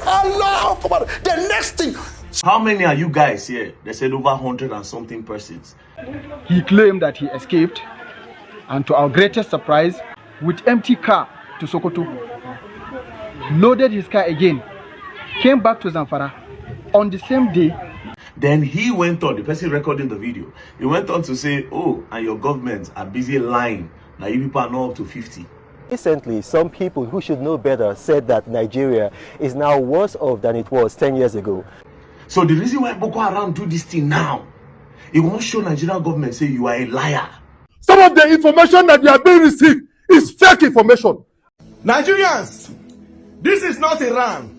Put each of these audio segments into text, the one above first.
Allah Akbar. The next thing. How many are you guys here? They said over 100 and something persons. He claimed that he escaped, and to our greatest surprise, with empty car to Sokoto, loaded his car again, came back to Zamfara on the same day. Then he went on, the person recording the video, he went on to say, oh, and your governments are busy lying. Now you people are not up to 50. Recently, some people who should know better said that Nigeria is now worse off than it was 10 years ago. So the reason why Boko Haram do this thing now, it won't show Nigerian government say you are a liar. Some of the information that you are being received is fake information. Nigerians, this is not Iran.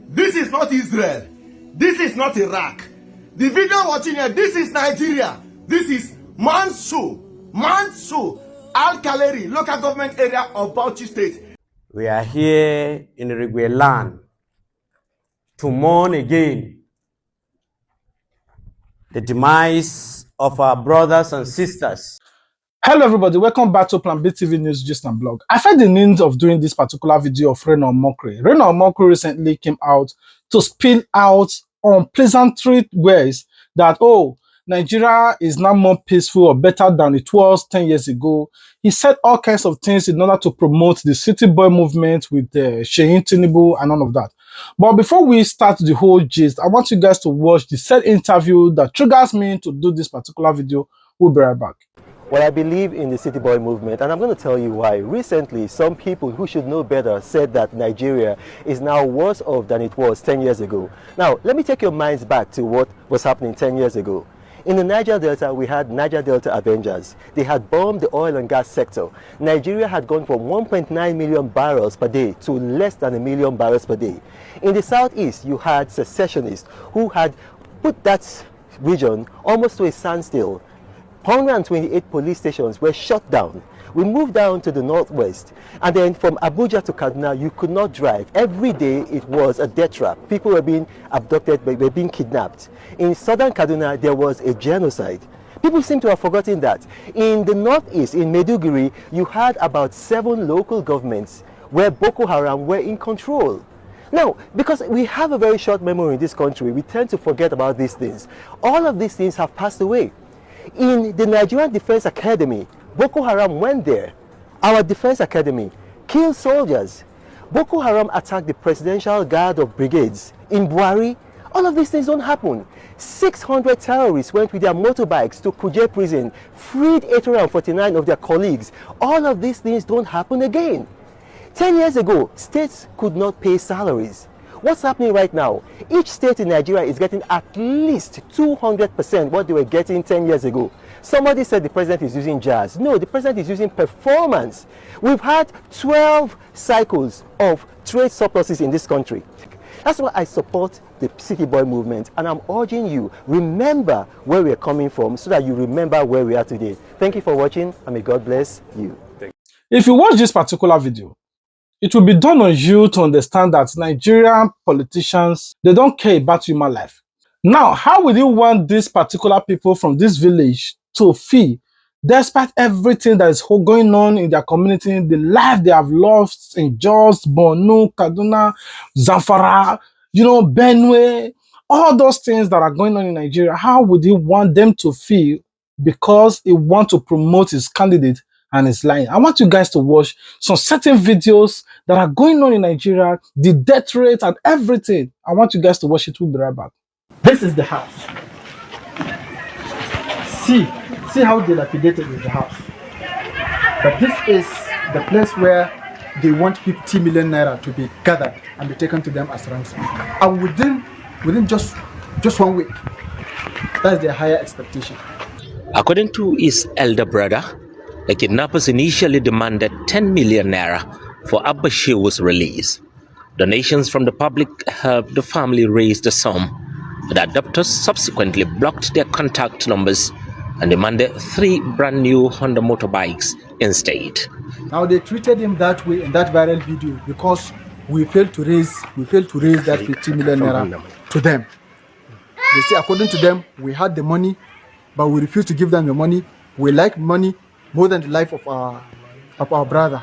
This is not Israel. This is not Iraq. The video watching here, this is Nigeria. This is Mansu, Al-Kaleri, local government area of Bauchi State. We are here in Rigwe land to mourn again the demise of our brothers and sisters. Hello everybody, welcome back to Plan B TV News Gist and Blog. I felt the need of doing this particular video of Reno Omokri. Reno Omokri recently came out to spill out unpleasant ways that, oh, Nigeria is now more peaceful or better than it was 10 years ago. He said all kinds of things in order to promote the city boy movement with Shehin Tinubu and all of that. But before we start the whole gist, I want you guys to watch the said interview that triggers me to do this particular video. We'll be right back. Well, I believe in the city boy movement, and I'm going to tell you why. Recently, some people who should know better said that Nigeria is now worse off than it was 10 years ago. Now, let me take your minds back to what was happening 10 years ago. In the Niger Delta, we had Niger Delta Avengers. They had bombed the oil and gas sector. Nigeria had gone from 1.9 million barrels per day to less than 1 million barrels per day. In the southeast, you had secessionists who had put that region almost to a standstill. 128 police stations were shut down. We moved down to the northwest, and then from Abuja to Kaduna, you could not drive. Every day it was a death trap. People were being abducted, were being kidnapped. In southern Kaduna, there was a genocide. People seem to have forgotten that. In the northeast, in Maiduguri, you had about 7 local governments where Boko Haram were in control. Now, because we have a very short memory in this country, we tend to forget about these things. All of these things have passed away. In the Nigerian Defense Academy, Boko Haram went there. Our Defense Academy killed soldiers. Boko Haram attacked the Presidential Guard of Brigades in Buhari. All of these things don't happen. 600 terrorists went with their motorbikes to Kuje prison, freed 849 of their colleagues. All of these things don't happen again. 10 years ago, states could not pay salaries. What's happening right now? Each state in Nigeria is getting at least 200% what they were getting 10 years ago. Somebody said the president is using jazz. No, the president is using performance. We've had 12 cycles of trade surpluses in this country. That's why I support the city boy movement, and I'm urging you, remember where we're coming from so that you remember where we are today. Thank you for watching, and may God bless you. If you watch this particular video, it will be done on you to understand that Nigerian politicians, they don't care about human life. Now, how will you want these particular people from this village to feel, despite everything that is going on in their community, the life they have lost in Jos, Borno, Kaduna, Zamfara, Benue, all those things that are going on in Nigeria? How would you want them to feel because he wants to promote his candidate and is lying? I want you guys to watch some certain videos that are going on in Nigeria, the death rate and everything. I want you guys to watch it. We'll be right back. This is the house. See how dilapidated is the house. But this is the place where they want 50 million naira to be gathered and be taken to them as ransom. And within just 1 week, that's their higher expectation. According to his elder brother, the kidnappers initially demanded 10 million naira for Abba Shewu's release. Donations from the public helped the family raise the sum. The adopters subsequently blocked their contact numbers and demanded 3 brand new Honda motorbikes instead. Now they treated him that way in that viral video because we failed to raise that 50 million naira to them. They say according to them, we had the money, but we refused to give them the money. We like money more than the life of our brother.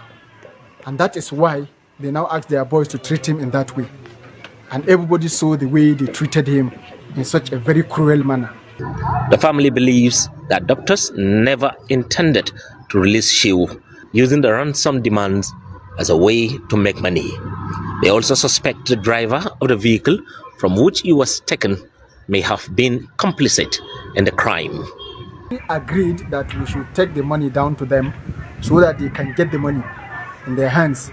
And that is why they now ask their boys to treat him in that way. And everybody saw the way they treated him in such a very cruel manner. The family believes that abductors never intended to release Shehu, using the ransom demands as a way to make money. They also suspect the driver of the vehicle from which he was taken may have been complicit in the crime. We agreed that we should take the money down to them so that they can get the money in their hands.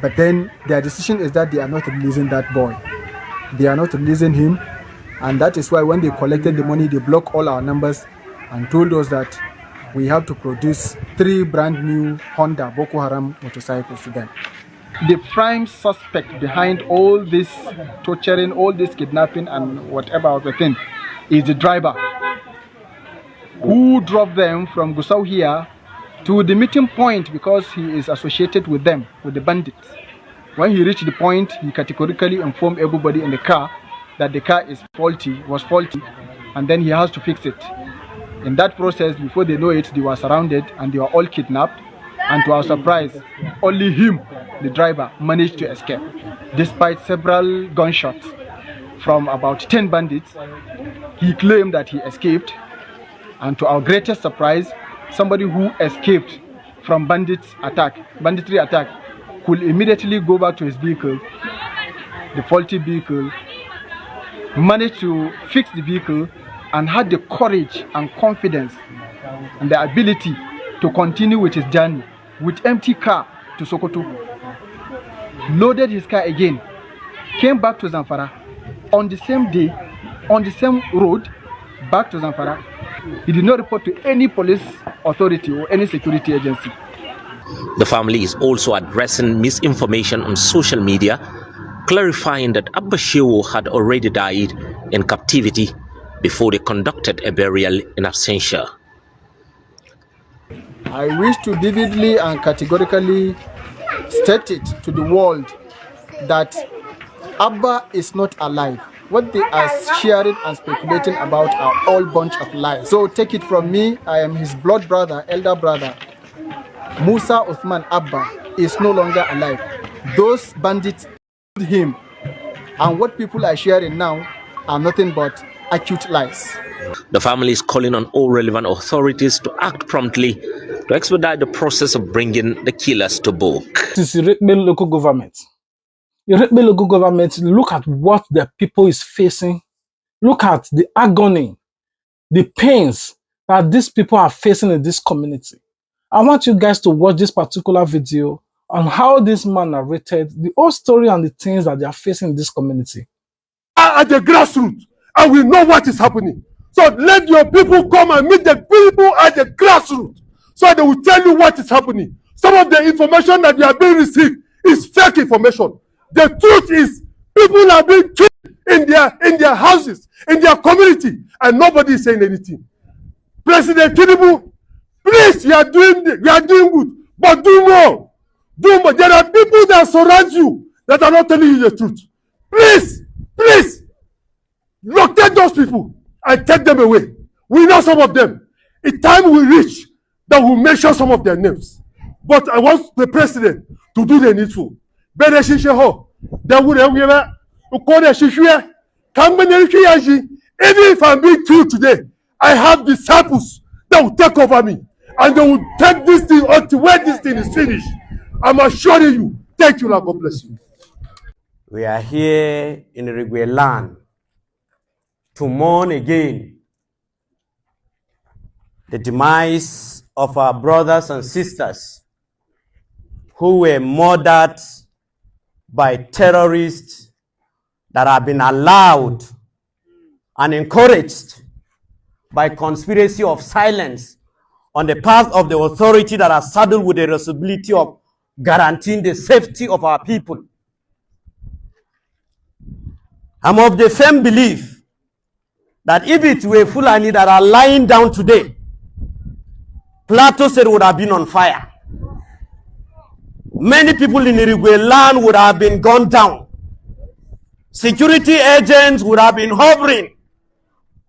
But then their decision is that they are not releasing that boy. They are not releasing him. And that is why when they collected the money, they blocked all our numbers and told us that we have to produce 3 brand new Honda Boko Haram motorcycles to them. The prime suspect behind all this torturing, all this kidnapping and whatever other thing is the driver who drove them from Gusau here to the meeting point because he is associated with them, with the bandits. When he reached the point, he categorically informed everybody in the car that the car is was faulty, and then he has to fix it. In that process, before they know it, they were surrounded and they were all kidnapped. And to our surprise, only him, the driver, managed to escape. Despite several gunshots from about 10 bandits, he claimed that he escaped. And to our greatest surprise, somebody who escaped from banditry attack, could immediately go back to his vehicle, the faulty vehicle, managed to fix the vehicle, and had the courage and confidence and the ability to continue with his journey with empty car to Sokoto. Loaded his car again, came back to Zamfara on the same day, on the same road, back to Zamfara. He did not report to any police authority or any security agency. The family is also addressing misinformation on social media, clarifying that Abba Shehu had already died in captivity before they conducted a burial in absentia. I wish to vividly and categorically state it to the world that Abba is not alive. What they are sharing and speculating about are all bunch of lies. So take it from me, I am his blood brother, elder brother. Musa Uthman Abba is no longer alive. Those bandits killed him. And what people are sharing now are nothing but acute lies. The family is calling on all relevant authorities to act promptly to expedite the process of bringing the killers to book. This is Irekpe local government. Irekpe local government, look at what the people is facing. Look at the agony, the pains that these people are facing in this community. I want you guys to watch this particular video on how this man narrated the whole story and the things that they are facing in this community. At the grassroots, and we know what is happening. So let your people come and meet the people at the grassroots, so they will tell you what is happening. Some of the information that you are being received is fake information. The truth is, people are being killed in their houses, in their community, and nobody is saying anything. President Tinubu, please, you are doing good, but do more. Do more. There are people that surround you that are not telling you the truth. Please, locate those people and take them away. We know some of them. In time will reach that will mention some of their names. But I want the president to do the needful. Even if I'm being killed today, I have disciples that will take over me. And they will take this thing until when this thing is finished. I'm assuring you. Thank you, Lord. God bless you. We are here in Rigwe land to mourn again the demise of our brothers and sisters who were murdered by terrorists that have been allowed and encouraged by conspiracy of silence on the part of the authority that are saddled with the responsibility of guaranteeing the safety of our people. I'm of the firm belief that if it were Fulani that are lying down today, Plateau State would have been on fire. Many people in Irigwe land would have been gone down. Security agents would have been hovering.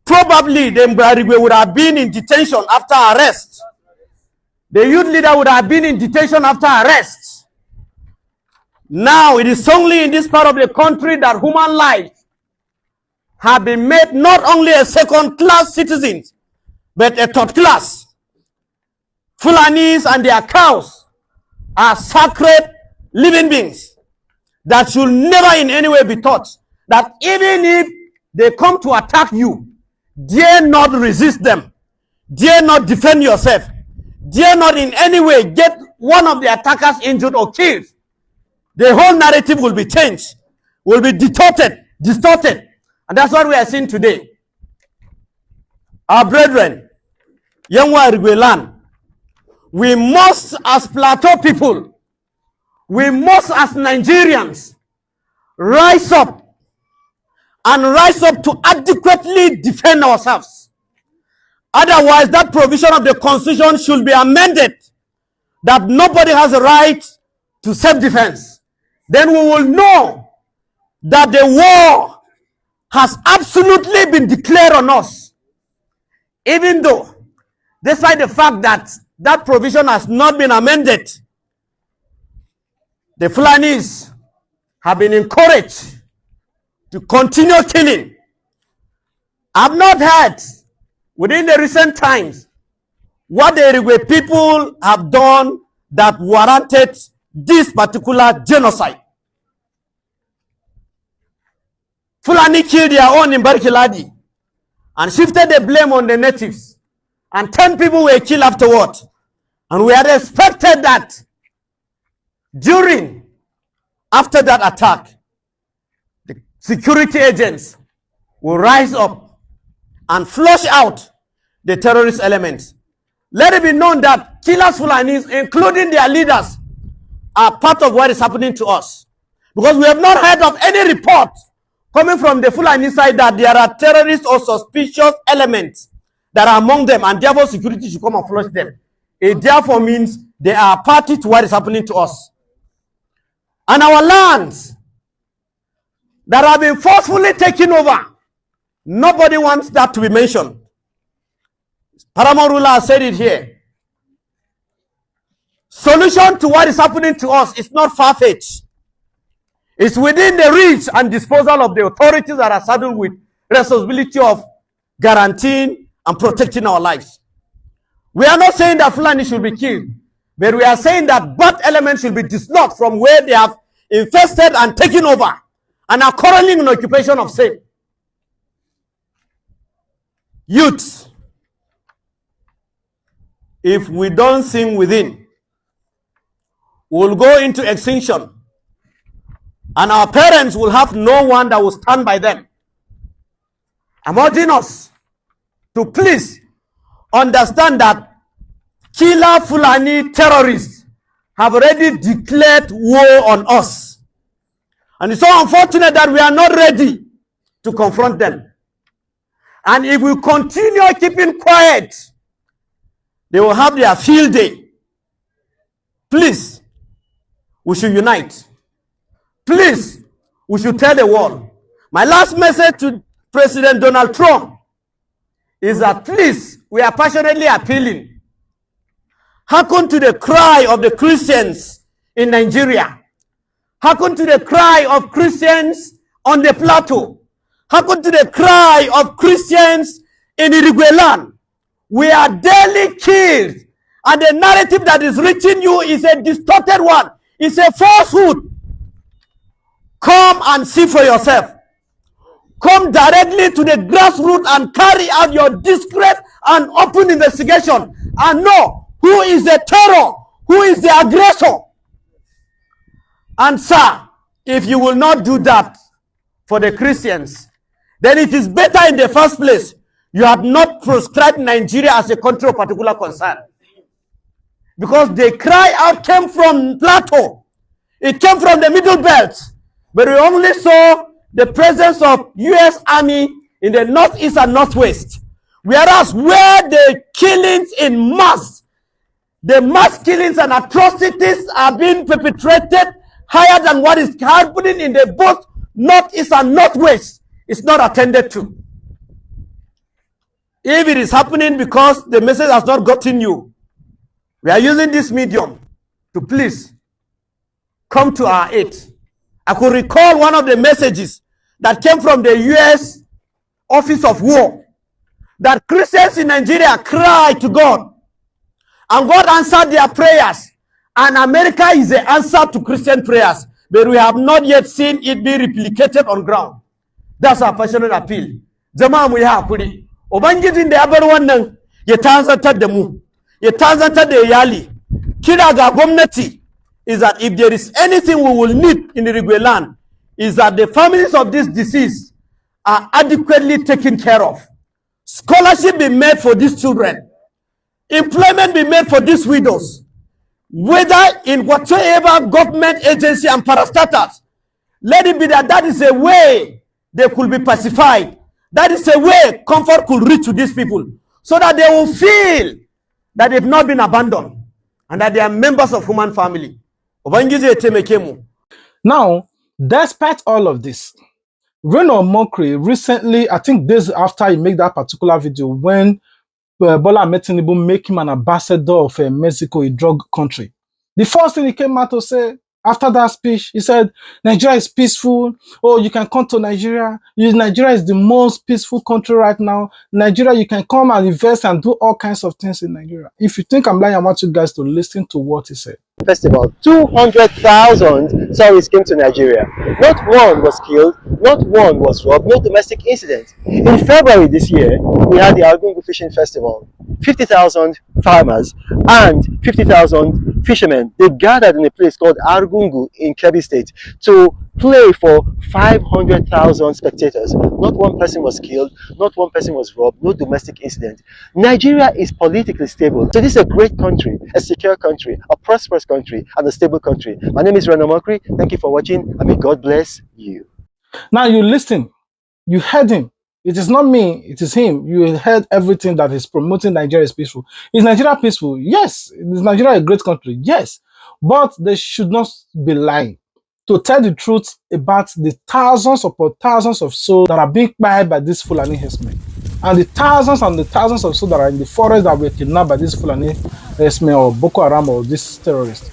Probably the Irigwe would have been in detention after arrest. The youth leader would have been in detention after arrest. Now it is only in this part of the country that human lives have been made not only a second-class citizens, but a third class. Fulanis and their cows are sacred living beings that should never in any way be touched. That even if they come to attack you, dare not resist them. Dare not defend yourself. Dare not in any way get one of the attackers injured or killed. The whole narrative will be changed, will be distorted. And that's what we are seeing today. Our brethren, Yangwa Rigwelan, we must, as Plateau people, we must, as Nigerians, rise up to adequately defend ourselves. Otherwise, that provision of the Constitution should be amended, that nobody has a right to self-defense. Then we will know that the war has absolutely been declared on us. Even though, despite the fact that that provision has not been amended, the Fulanis have been encouraged to continue killing. I've not heard within the recent times what the Irigwe people have done that warranted this particular genocide. Fulani killed their own in Barkiladi and shifted the blame on the natives, and 10 people were killed afterward. And we had expected that after that attack, the security agents will rise up and flush out the terrorist elements. Let it be known that killers Fulanis, including their leaders, are part of what is happening to us. Because we have not heard of any report coming from the Fulani side that there are terrorists or suspicious elements that are among them, and therefore security should come and flush them. It therefore means they are party to what is happening to us. And our lands that have been forcefully taken over, nobody wants that to be mentioned. Paramount ruler has said it here. Solution to what is happening to us is not far-fetched. It's within the reach and disposal of the authorities that are saddled with responsibility of guaranteeing and protecting our lives. We are not saying that Fulani should be killed, but we are saying that bad elements should be dislodged from where they have infested and taken over and are currently in occupation of same. Youth, if we don't sing within, we'll go into extinction, and our parents will have no one that will stand by them. I'm urging us to please understand that killer Fulani terrorists have already declared war on us. And it's so unfortunate that we are not ready to confront them. And if we continue keeping quiet, they will have their field day. Please, we should unite. Please, we should tell the world. My last message to President Donald Trump is that please, we are passionately appealing. Hearken to the cry of the Christians in Nigeria. Hearken to the cry of Christians on the Plateau. Hearken to the cry of Christians in Irigweland. We are daily killed, and the narrative that is reaching you is a distorted one. It's a falsehood. Come and see for yourself. Come directly to the grassroots and carry out your discreet and open investigation and know who is the terror, who is the aggressor. And sir, if you will not do that for the Christians, then it is better in the first place you have not proscribed Nigeria as a country of particular concern. Because the cry out came from Plateau. It came from the Middle Belt. But we only saw the presence of U.S. Army in the northeast and northwest. Whereas where the killings in mass, the mass killings and atrocities are being perpetrated higher than what is happening in the both northeast and northwest, is not attended to. If it is happening because the message has not gotten you, we are using this medium to please come to our aid. I could recall one of the messages that came from the U.S. Office of War, that Christians in Nigeria cried to God, and God answered their prayers, and America is the answer to Christian prayers, but we have not yet seen it be replicated on ground. That's our passionate appeal. Jama'a mu yi hakuri. Ubangijin da ya bar wannan ya tazantar da mu, ya tazantar da iyali. Kira ga gwamnati is that if there is anything we will need in the Rigwe land, is that the families of this deceased are adequately taken care of. Scholarship be made for these children. Employment be made for these widows. Whether in whatever government agency and parastatals, let it be that that is a way they could be pacified. That is a way comfort could reach to these people, so that they will feel that they've not been abandoned and that they are members of human family. Now, despite all of this, Reno Omokri recently, I think days after he made that particular video, when Bola Ahmed Tinubu make him an ambassador of Mexico, a drug country, the first thing he came out to say after that speech, he said, Nigeria is peaceful. Oh, you can come to Nigeria. Nigeria is the most peaceful country right now. Nigeria, you can come and invest and do all kinds of things in Nigeria. If you think I'm lying, I want you guys to listen to what he said. Festival, 200,000 tourists came to Nigeria. Not one was killed, not one was robbed, no domestic incident. In February this year, we had the Argungu Fishing Festival. 50,000 farmers and 50,000 fishermen, they gathered in a place called Argungu in Kebbi State to play for 500,000 spectators. Not one person was killed, not one person was robbed, no domestic incident. Nigeria is politically stable. So this is a great country, a secure country, a prosperous country, and a stable country. My name is Reno Omokri. Thank you for watching, and may God bless you. Now you listen, you heard him. It is not me, it is him. You heard everything that is promoting Nigeria is peaceful. Is Nigeria peaceful? Yes. Is Nigeria a great country? Yes. But they should not be lying. To tell the truth about the thousands upon thousands of souls that are being killed by these fulani herdsmen, and the thousands of souls that are in the forest that were kidnapped by these fulani herdsmen or Boko Haram or these terrorists.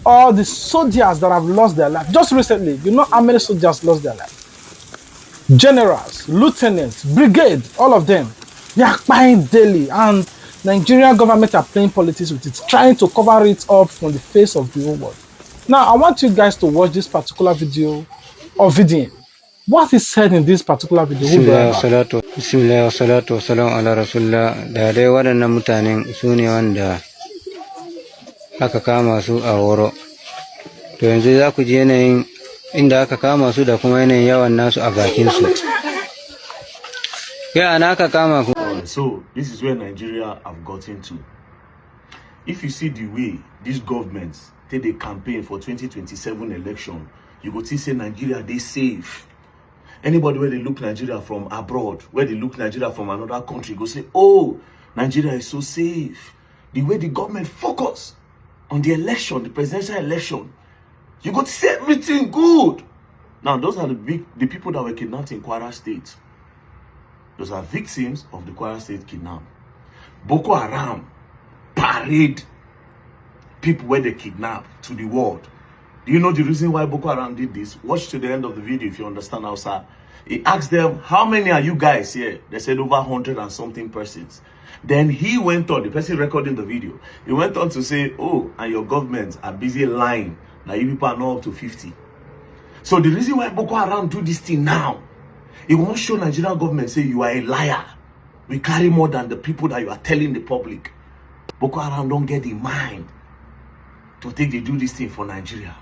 All the soldiers that have lost their life. Just recently, you know how many soldiers lost their life? Generals, lieutenants, brigade, all of them. They are dying daily, and Nigerian government are playing politics with it, trying to cover it up from the face of the whole world. Now, I want you guys to watch this particular video of VDM. What is said in this particular video? Bismillah wa salatu wa salam ala rasulullah. Da dai waɗannan mutanen su ne wanda aka kama su a Woro. To yanzu za ku ji yanayin inda aka kama su da kuma yanayin yawan nasu a bakin su. Ya ana aka kama ku. So this is where Nigeria have gotten to. If you see the way these governments take the campaign for 2027 election, you go see say Nigeria they safe. Anybody where they look Nigeria from abroad, where they look Nigeria from another country, go say, oh, Nigeria is so safe. The way the government focus on the election, the presidential election, you go to see everything good. Now, those are the people that were kidnapped in Kwara State. Those are victims of the Kwara State kidnap. Boko Haram parade people where they kidnap to the world. Do you know the reason why Boko Haram did this? Watch to the end of the video if you understand how, sir. He asked them, how many are you guys here? They said over 100 and something persons. Then he went on, the person recording the video, he went on to say, oh, and your governments are busy lying. Now you people are not up to 50. So the reason why Boko Haram do this thing now, it won't show Nigerian government say you are a liar. We carry more than the people that you are telling the public. Boko Haram don't get in mind to think they do this thing for Nigeria.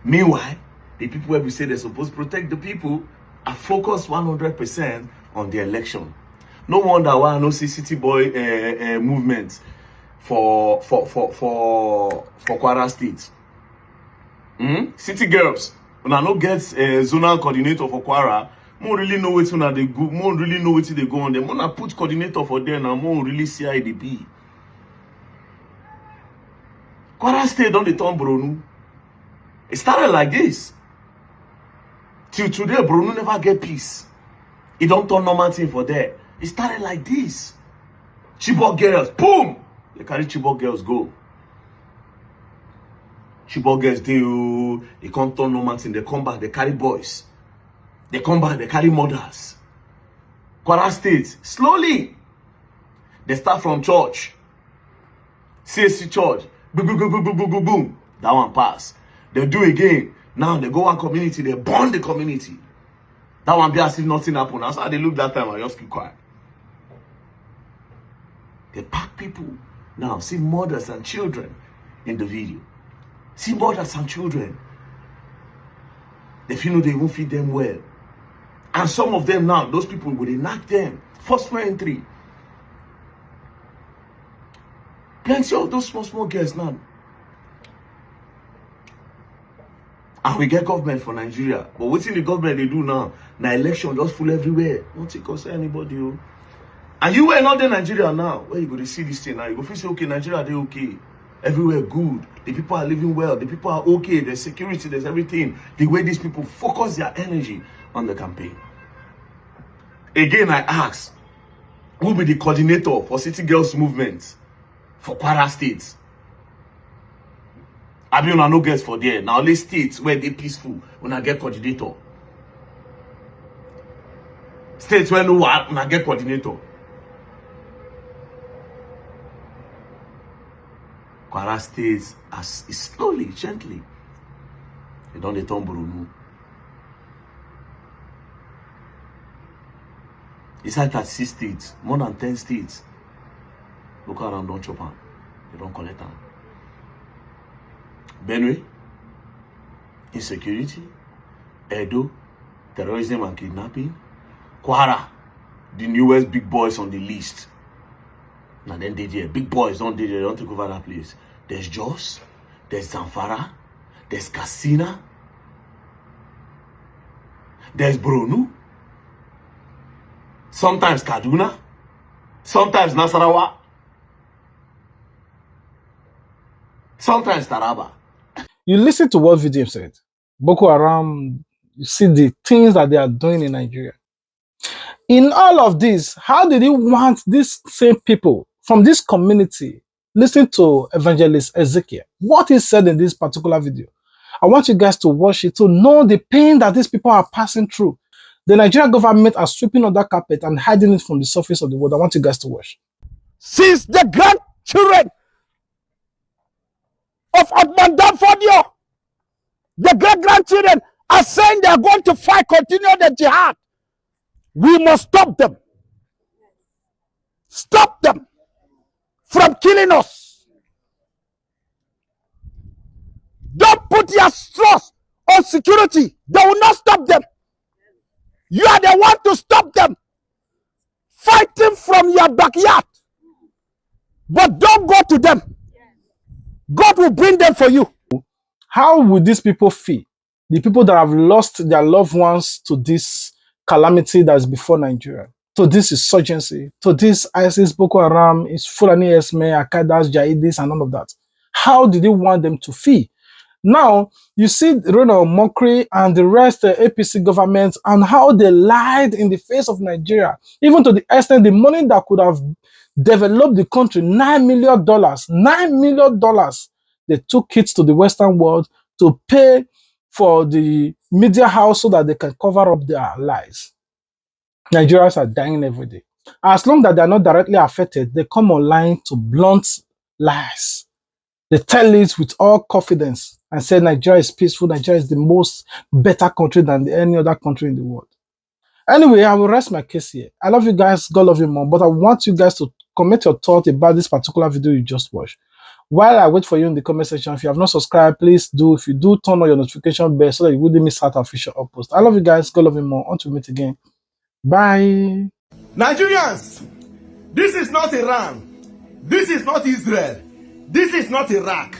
Meanwhile, the people where we say they're supposed to protect the people are focused 100% on the election. No wonder why I no see city boy movement for Kwara State. City girls, when I no get a zonal coordinator for Kwara, more really know what they go, more really know what they go on them. When I put coordinator for them, now more really see how they be. Kwara State don't they turn Bronu. It started like this. Till today, Bronu never get peace. It don't turn normal thing for there. It started like this. Chibok girls, boom! They carry Chibok girls go. Chibok girls, they come turn no mountain, they come back, they carry boys. They come back, they carry mothers. Kwara State, slowly. They start from church. CSC church. Boom, boom, boom, boom, boom, boom, boom, boom. That one pass. They do again. Now they go one community, they burn the community. That one be as if nothing happened. That's how they look that time. I just keep quiet. They pack people. Now see mothers and children in the video. See mothers and children. They feel they won't feed them well. And some of them now, those people, will they knock them? First for entry. Plenty of those small girls now. And we get government for Nigeria. But what's in the government they do now? Now election just full everywhere. Don't take us anybody. Oh. And you were not in Nigeria now. Where you go to see this thing now? You go feel say, okay, Nigeria, they okay. Everywhere good. The people are living well. The people are okay. There's security. There's everything. The way these people focus their energy on the campaign. Again, I ask, who will be the coordinator for City Girls Movement for Kwara State? I mean, no girls for there. Now, only states where they peaceful when I get coordinator. States where no one when I get coordinator. Kwara State is slowly, gently. They don't turn Bruno. It's like at 6 states, more than 10 states. Look around, don't chop on. They don't collect them. Benue, insecurity. Edo, terrorism and kidnapping. Kwara, the newest big boys on the list. Now then they there. Big boys don't take over that place. There's Jos, there's Zamfara, there's Katsina, there's Borno, sometimes Kaduna, sometimes Nasarawa, sometimes Taraba. You listen to what video said. Boko Haram, you see the things that they are doing in Nigeria. In all of this, how did he want these same people from this community listen to Evangelist Ezekiel? What he said in this particular video. I want you guys to watch it to know the pain that these people are passing through. The Nigerian government are sweeping under carpet and hiding it from the surface of the world. I want you guys to watch. Since the grandchildren of Otman Danfodio, the great-grandchildren are saying they are going to fight, continue the jihad. We must stop them. Stop them from killing us. Don't put your trust on security. They will not stop them. You are the one to stop them. Fighting from your backyard. But don't go to them. God will bring them for you. How will these people feel? The people that have lost their loved ones to this calamity that is before Nigeria, to this insurgency, to this ISIS, Boko Haram, is fulani herdsmen, Al-Qaeda, Jihadis, and all of that. How did he want them to feel? Now, you see Reno Omokri and the rest of the APC government and how they lied in the face of Nigeria, even to the extent the money that could have developed the country, $9 million, $9 million, they took it to the Western world to pay for the media house so that they can cover up their lies. Nigerians are dying every day. As long as they are not directly affected, they come online to blunt lies. They tell it with all confidence and say Nigeria is peaceful, Nigeria is the most better country than any other country in the world. Anyway, I will rest my case here. I love you guys, God love you more, but I want you guys to comment your thoughts about this particular video you just watched. While I wait for you in the comment section, if you have not subscribed, please do. If you do, turn on your notification bell so that you wouldn't miss out our future uploads. I love you guys, God love you more. Until we meet again. Bye. Nigerians, this is not Iran. This is not Israel. This is not Iraq.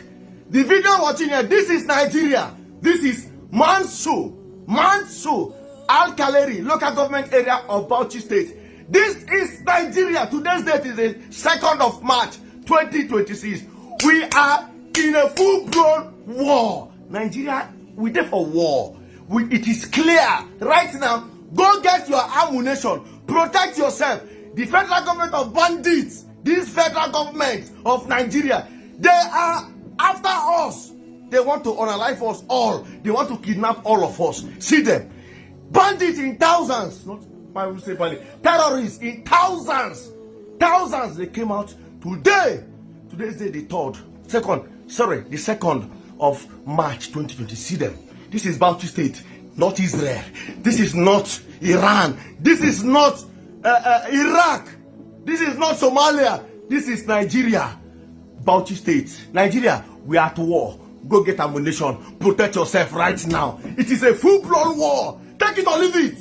The video watching here, this is Nigeria. This is Mansu, Al-Kaleri, local government area of Bauchi State. This is Nigeria. Today's date is the 2nd of March, 2026. We are in a full-blown war. Nigeria, we're there for war. It is clear. Right now, go get your ammunition. Protect yourself. The federal government of bandits, this federal government of Nigeria, they are after us. They want to unalive us all. They want to kidnap all of us. See them. Bandits in thousands. Not I will say bandits. Terrorists in thousands. Thousands. They came out today. Today's day the 2nd of March 2020. See them. This is Bauchi State, not Israel. This is not Iran. This is not Iraq. This is not Somalia. This is Nigeria. Bauchi State. Nigeria, we are at war. Go get ammunition. Protect yourself right now. It is a full-blown war. Take it or leave it.